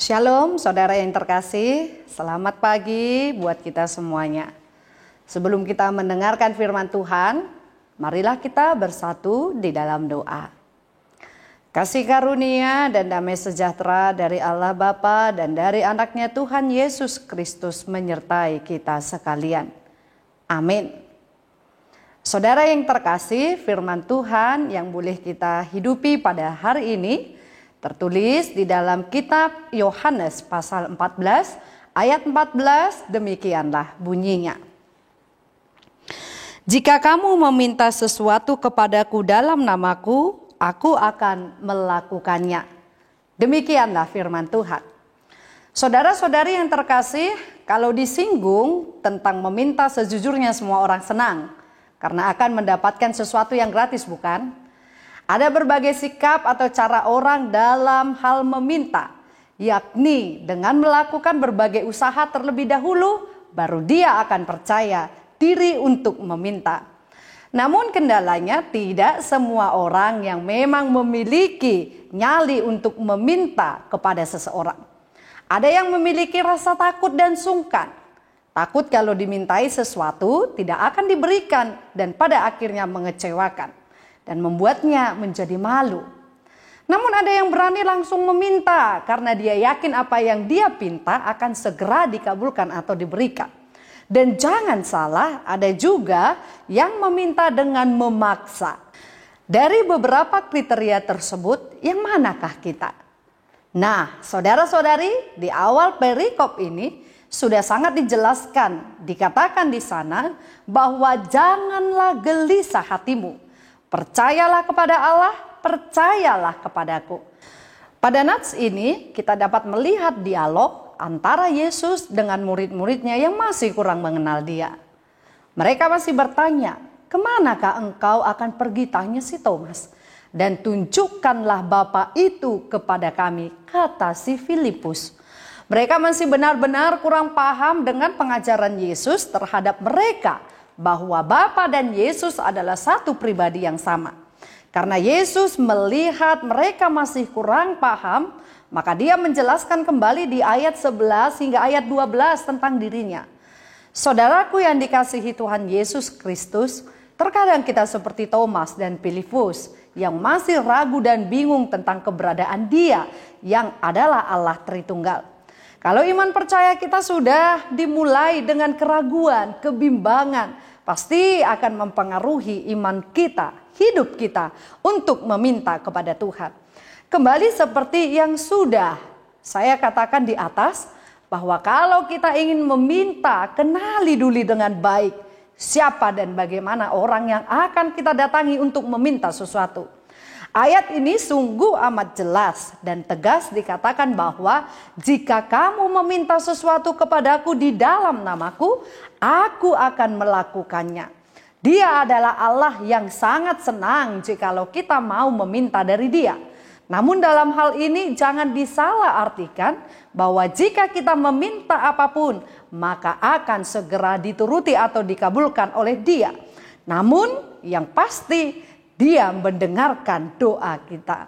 Shalom saudara yang terkasih, selamat pagi buat kita semuanya. Sebelum kita mendengarkan firman Tuhan, marilah kita bersatu di dalam doa. Kasih karunia dan damai sejahtera dari Allah Bapa dan dari anaknya Tuhan Yesus Kristus menyertai kita sekalian. Amin. Saudara yang terkasih, firman Tuhan yang boleh kita hidupi pada hari ini tertulis di dalam kitab Yohanes pasal 14 ayat 14, demikianlah bunyinya. Jika kamu meminta sesuatu kepadaku dalam namaku, aku akan melakukannya. Demikianlah firman Tuhan. Saudara-saudari yang terkasih, kalau disinggung tentang meminta, sejujurnya semua orang senang karena akan mendapatkan sesuatu yang gratis, bukan? Ada berbagai sikap atau cara orang dalam hal meminta, yakni dengan melakukan berbagai usaha terlebih dahulu, baru dia akan percaya diri untuk meminta. Namun kendalanya tidak semua orang yang memang memiliki nyali untuk meminta kepada seseorang. Ada yang memiliki rasa takut dan sungkan. Takut kalau dimintai sesuatu tidak akan diberikan dan pada akhirnya mengecewakan dan membuatnya menjadi malu. Namun ada yang berani langsung meminta karena dia yakin apa yang dia pinta akan segera dikabulkan atau diberikan. Dan jangan salah, ada juga yang meminta dengan memaksa. Dari beberapa kriteria tersebut, yang manakah kita? Nah, saudara-saudari, di awal perikop ini sudah sangat dijelaskan, dikatakan di sana bahwa janganlah gelisah hatimu. Percayalah kepada Allah, percayalah kepadaku. Pada nats ini kita dapat melihat dialog antara Yesus dengan murid-muridnya yang masih kurang mengenal dia. Mereka masih bertanya, kemanakah engkau akan pergi, tanya si Thomas. Dan tunjukkanlah Bapa itu kepada kami, kata si Filipus. Mereka masih benar-benar kurang paham dengan pengajaran Yesus terhadap mereka, bahwa Bapa dan Yesus adalah satu pribadi yang sama. Karena Yesus melihat mereka masih kurang paham, maka dia menjelaskan kembali di ayat 11 hingga ayat 12 tentang dirinya. Saudaraku yang dikasihi Tuhan Yesus Kristus, terkadang kita seperti Thomas dan Filipus yang masih ragu dan bingung tentang keberadaan Dia yang adalah Allah Tritunggal. Kalau iman percaya kita sudah dimulai dengan keraguan, kebimbangan, pasti akan mempengaruhi iman kita, hidup kita untuk meminta kepada Tuhan. Kembali seperti yang sudah saya katakan di atas, bahwa kalau kita ingin meminta, kenali dulu dengan baik siapa dan bagaimana orang yang akan kita datangi untuk meminta sesuatu. Ayat ini sungguh amat jelas dan tegas dikatakan bahwa jika kamu meminta sesuatu kepadaku di dalam namaku, aku akan melakukannya. Dia adalah Allah yang sangat senang jikalau kita mau meminta dari Dia. Namun dalam hal ini jangan disalahartikan bahwa jika kita meminta apapun, maka akan segera dituruti atau dikabulkan oleh Dia. Namun yang pasti, Dia mendengarkan doa kita.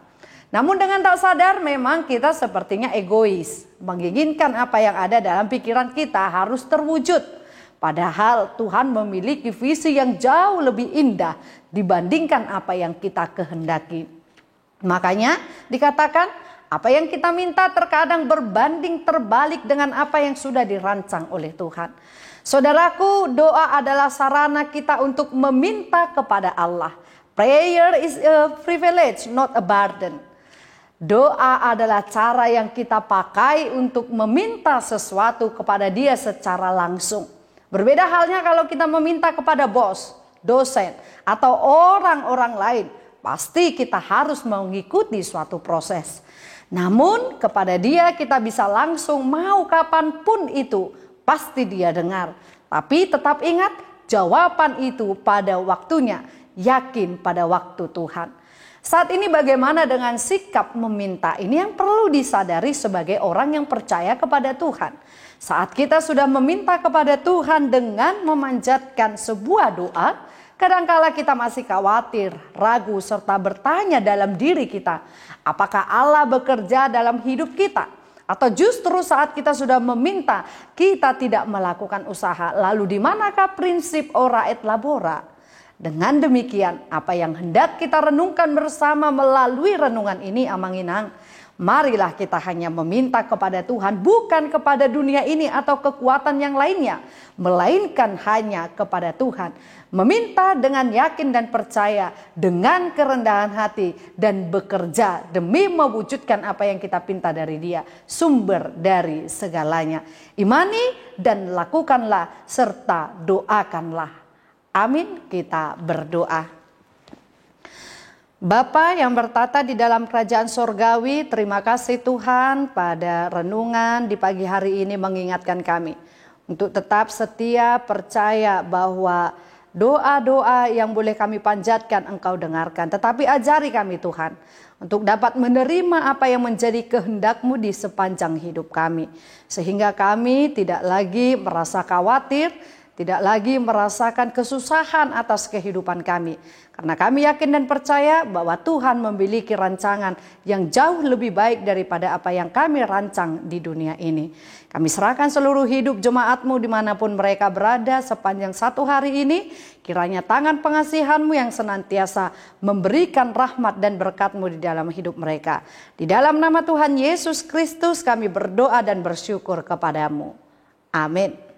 Namun dengan tak sadar memang kita sepertinya egois. Menginginkan apa yang ada dalam pikiran kita harus terwujud. Padahal Tuhan memiliki visi yang jauh lebih indah dibandingkan apa yang kita kehendaki. Makanya dikatakan apa yang kita minta terkadang berbanding terbalik dengan apa yang sudah dirancang oleh Tuhan. Saudaraku, doa adalah sarana kita untuk meminta kepada Allah. Prayer is a privilege, not a burden. Doa adalah cara yang kita pakai untuk meminta sesuatu kepada Dia secara langsung. Berbeda halnya kalau kita meminta kepada bos, dosen, atau orang-orang lain. Pasti kita harus mengikuti suatu proses. Namun kepada Dia kita bisa langsung mau kapanpun itu. Pasti Dia dengar. Tapi tetap ingat, jawaban itu pada waktunya. Yakin pada waktu Tuhan. Saat ini bagaimana dengan sikap meminta? Ini yang perlu disadari sebagai orang yang percaya kepada Tuhan. Saat kita sudah meminta kepada Tuhan dengan memanjatkan sebuah doa, kadangkala kita masih khawatir, ragu, serta bertanya dalam diri kita, apakah Allah bekerja dalam hidup kita? Atau justru saat kita sudah meminta, kita tidak melakukan usaha. Lalu di manakah prinsip ora et labora? Dengan demikian, apa yang hendak kita renungkan bersama melalui renungan ini, Amanginang, marilah kita hanya meminta kepada Tuhan, bukan kepada dunia ini atau kekuatan yang lainnya, melainkan hanya kepada Tuhan. Meminta dengan yakin dan percaya, dengan kerendahan hati, dan bekerja demi mewujudkan apa yang kita pinta dari Dia, sumber dari segalanya. Imani dan lakukanlah serta doakanlah. Amin, kita berdoa. Bapa yang bertata di dalam kerajaan sorgawi, terima kasih Tuhan pada renungan di pagi hari ini mengingatkan kami untuk tetap setia percaya bahwa doa-doa yang boleh kami panjatkan Engkau dengarkan. Tetapi ajari kami Tuhan untuk dapat menerima apa yang menjadi kehendak-Mu di sepanjang hidup kami. Sehingga kami tidak lagi merasa khawatir, tidak lagi merasakan kesusahan atas kehidupan kami. Karena kami yakin dan percaya bahwa Tuhan memiliki rancangan yang jauh lebih baik daripada apa yang kami rancang di dunia ini. Kami serahkan seluruh hidup jemaat-Mu dimanapun mereka berada sepanjang satu hari ini. Kiranya tangan pengasihan-Mu yang senantiasa memberikan rahmat dan berkat-Mu di dalam hidup mereka. Di dalam nama Tuhan Yesus Kristus kami berdoa dan bersyukur kepadamu. Amin.